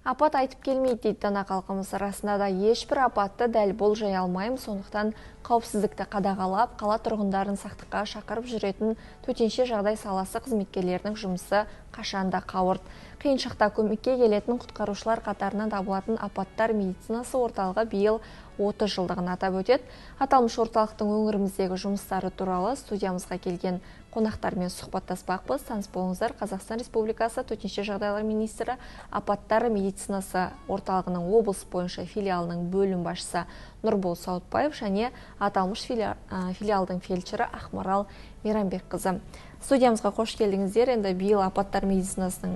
Апат айтып келмейді дейді дана халқымыз. Расында да ешбір апатты дәл болжай алмаймыз, сондықтан қауіпсіздікті қадағалап, қала тұрғындарын сақтыққа шақырып жүретін төтенше жағдай саласы қызметкерлерінің жұмысы қашанда қауырт. Қиын шақта көмекке келетін құтқарушылар қатарынан табылатын апаттар медицинасы орталығы биыл 30 жылдығын атап өтеді. Аталмыш орталықтың өңіріміздегі жұмыстары туралы студиямызға келген қонақтармен сұхбаттаспақпыз. Таныс болыңыздар. Қазақстан Республикасы төтенше жағдайлар министрі, апаттар медицинасы орталығының облыс бойынша филиалының бөлім басшысы Нұрбол Сауытбаев және аталмыш филиалдың фельдшері Ақмарал Мейрамбекқызы. Студиямызға қош келдіңіздер. Енді биыл апаттар медицинасының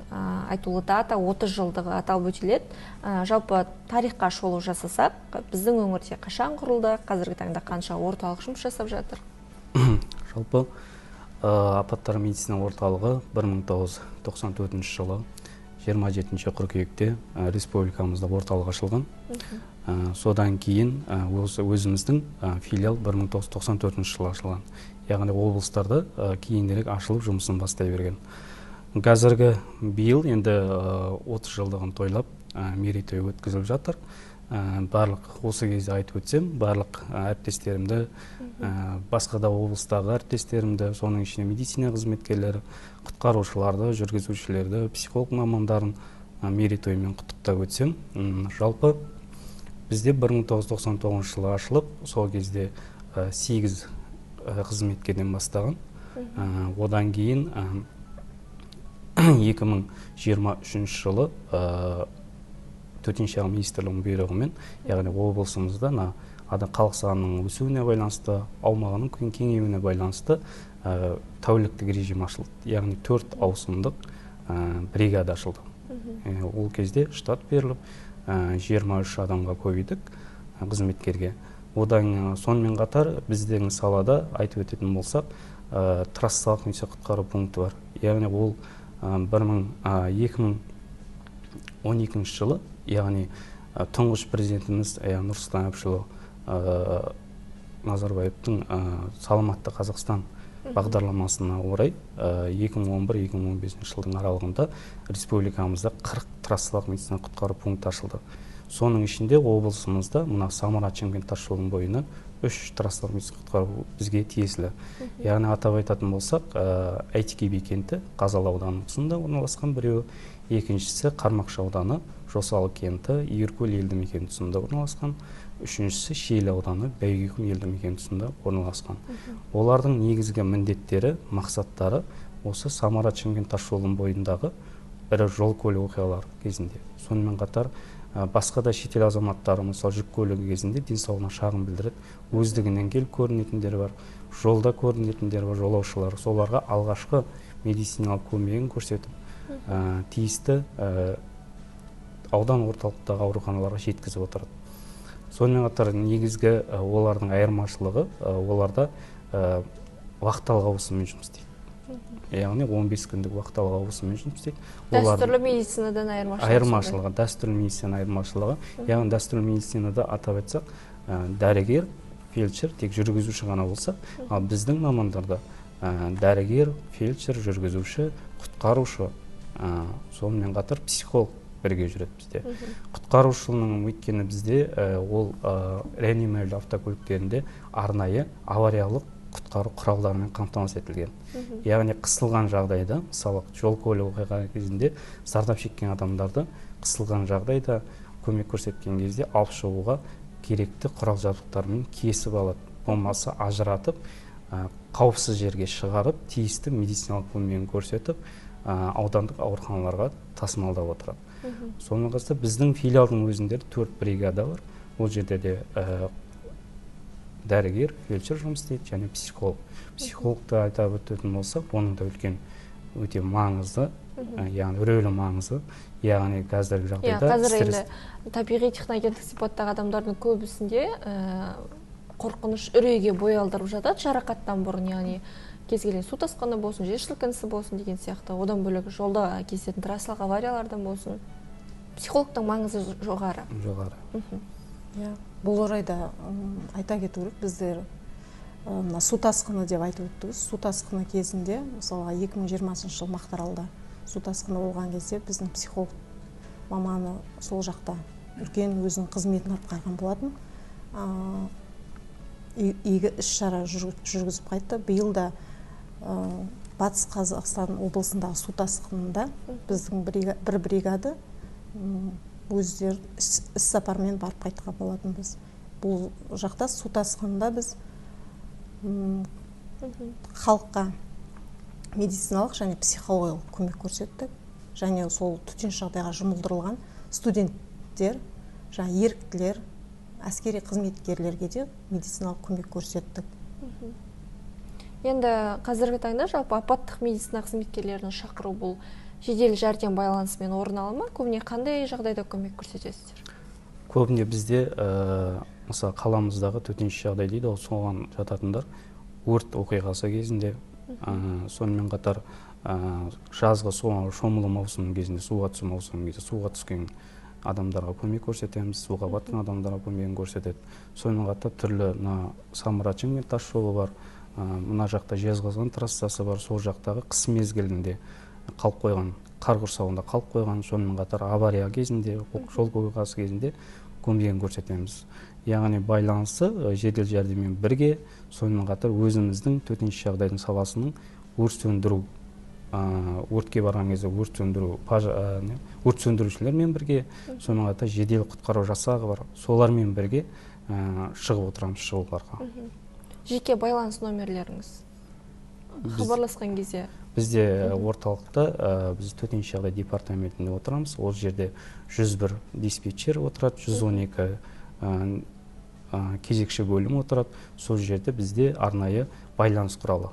айтулы дата 30 жылдығы аталып өтіледі. Жалпы тарихқа шолу жасасақ, біздің өңірде қашан құрылды, қазіргі таңда қанша орталық жұмыс жасап жатыр? Жалпы апаттар медицина орталығы 1994 жылы 27 қыркүйекте республикамызда орталық ашылған. Содан кейін өзіміздің филиал 1994 жылы ашылған. Яғни облыстарда кейінірек ашылып жұмысын бастай берген. Қазіргі биыл енді 30 жылдығын тойлап мерейтой өткізіліп жатыр. Барлық осы кезде айтып өтсем, барлық әріптестерімді, басқа да облыстағы әріптестерімді, соның ішінде медицина қызметкерлері, құтқарушыларды, жүргізушілерді, психолог мамандарын мерейтоймен құттықтап өтсем. Жалпы бізде 1999 жылы ашылып, сол кезде 8 қызметкерден бастаған. Одан кейін 2023 жылы төтенше жағдай министрлігінің бұйрығымен, яғни облысымызда халық санының өсуіне байланысты, аумағының кеңеюіне байланысты тәуліктік режим ашылды. Яғни 4 ауысымдық бригада ашылды. Ол кезде штат беріліп, 23 адамға көбейдік қызметкерге. Одан сонымен қатар біздің салада айтып өтетін болсақ, трассалық немесе құтқару пункті бар. Яғни ол 2012 жылы, яғни тұңғыш президентіміз Нұрсұлтан Әбішұлы Назарбаевтың саламатты Қазақстан бағдарламасына орай 2011-2015 жылдың аралығында республикамызда 40 трассалық медицина құтқару пункті ашылды. Соның ішінде облысымызда мына Самара-Шымкент тасжолының бойына 3 трассалық медицина құтқару бізге тиесілі. Яғни атап айтатын болсақ, Әйтеке би кенті Қазалы ауданының тұсында орналасқан біреуі, екіншісі Қармақшы ауданы Жосалы кенті Үйіркөл елді мекен тұсында орналасқан, үшіншісі Шиелі ауданы Бәйгекөл елді мекен тұсында орналасқан. Олардың негізгі міндеттері, мақсаттары осы Самара-Шымкент тасжолының бойындағы ірі жол көлік оқиғалары кезінде. Сонымен қатар басқа да шетел азаматтары, мысалы жүк көлігі кезінде денсаулығына шағым білдіреді. Өздігінен келіп көрінетіндер бар, жолда көрінетіндер бар, жолаушылар. Соларға алғашқы медициналық көмегін көрсетіп, тиісті аудан орталықтағы ауруханаларға жеткізіп отырады. Сонымен қатар негізгі олардың айырмашылығы, оларда уақыталық ауысыммен жұмыс істейді. Яғни 15 күндік уақыталық ауысыммен жұмыс істейді. Дәстүрлі медицинадан айырмашылығы, дәстүрлі медицина айырмашылығы. Яғни дәстүрлі медицинада атап айтсақ, дәрігер, фельдшер тек жүргізуші ғана болса, ал біздің мамандарда дәрігер, фельдшер, жүргізуші, құтқарушы, сонымен қатар психолог бірге жүреді бізде. Құтқарушының өйткені бізде ол реанимациялық автокөліктерінде арнайы авариялық құтқару құралдарымен қамтамасыз етілген. Яғни қысылған жағдайда, мысалы жол көлік оқиға кезінде зардап шеккен адамдарды қысылған жағдайда көмек көрсеткен кезде алып шығуға керекті құрал жабдықтармен кесіп алады, болмаса ажыратып, қауіпсіз жерге шығарып, тиісті медициналық көмегін көрсетіп, аудандық ауруханаларға тасымалдап отырады. Сонымен қатар біздің филиалдың өзінде 4 бригада бар. Ол жерде де дәрігер, фельдшер жұмыс істейді және психолог. Психологты айтып өтетін болсақ, оның да үлкен өте маңызды, яғни рөлі маңызды. Яғни қазіргі жағдайда қазір енді табиғи техногендік сипаттағы адамдардың көбісінде қорқыныш үрейге бой алдырып жатады жарақаттан бұрын, яғни кез келген су тасқыны болсын, жер сілкінісі болсын деген сияқты. Одан бөлек жолда кездесетін трассалық авариялардан болсын. Психологтың маңызы жоғары. Бұл орайда айта кету керек, біздер су тасқыны деп айтып өттіңіз. Су тасқыны кезінде, мысалға 2020 жыл Мақтааралда су тасқыны болған кезде біздің психолог маманы сол жақта үлкен өзінің қызметін атқарған болатын. Игі іс-шара жүргізіп қайтты. Биыл да Батыс Қазақстан облысындағы су тасқынында біздің бір бригада өздері іс-сапармен барып қайтқан болатынбыз. Бұл жақта су тасқынында біз халыққа медициналық және психологиялық көмек көрсеттік. Және сол төтенше жағдайға жұмылдырылған студенттер, еріктілер, әскери қызметкерлерге де медициналық көмек көрсеттік. Енді қазіргі таңда жалпы апаттық медицина қызметкерлерін шақыру бұл жедел жәрдем байланысымен орын ала ма? Көбіне қандай жағдайда көмек көрсетесіздер? Көбіне бізде мысалы қаламыздағы төтенше жағдай дейді, соған жататындар өрт оқиғасы кезінде, сонымен қатар жазғы шомылу маусымының кезінде, суға түсу маусымының кезінде суға түскен адамдарға көмек көрсетеміз, суға батқан адамдарға көмегін көрсетеді. Сонымен қатар түрлі Самара-Шымкент тас жолы бар, мына жақта Жезқазған трассасы бар, сол жақтағы қыс мезгілінде қалып қойған, қар құрсауында қалып қойған, сонымен қатар авария кезінде, жол оқиғасы кезінде көмегін көрсетеміз. Яғни байланысы жедел жәрдеммен бірге, сонымен қатар өзіміздің төтенше жағдайдың саласының өрт сөндіру, өртке барған кезде өрт сөндірушілермен бірге, сонымен қатар жедел құтқару жасағы бар, солармен бірге шығып отырамыз шұғылдарға. Жеке байланыс номерлеріңіз хабарласқан кезде? Бізде орталықта біз төтенше жағдай департаментінде отырамыз. Ол жерде 101 диспетчер отырады, 112 кезекші бөлім отырады. Сол жерде бізде арнайы байланыс құралы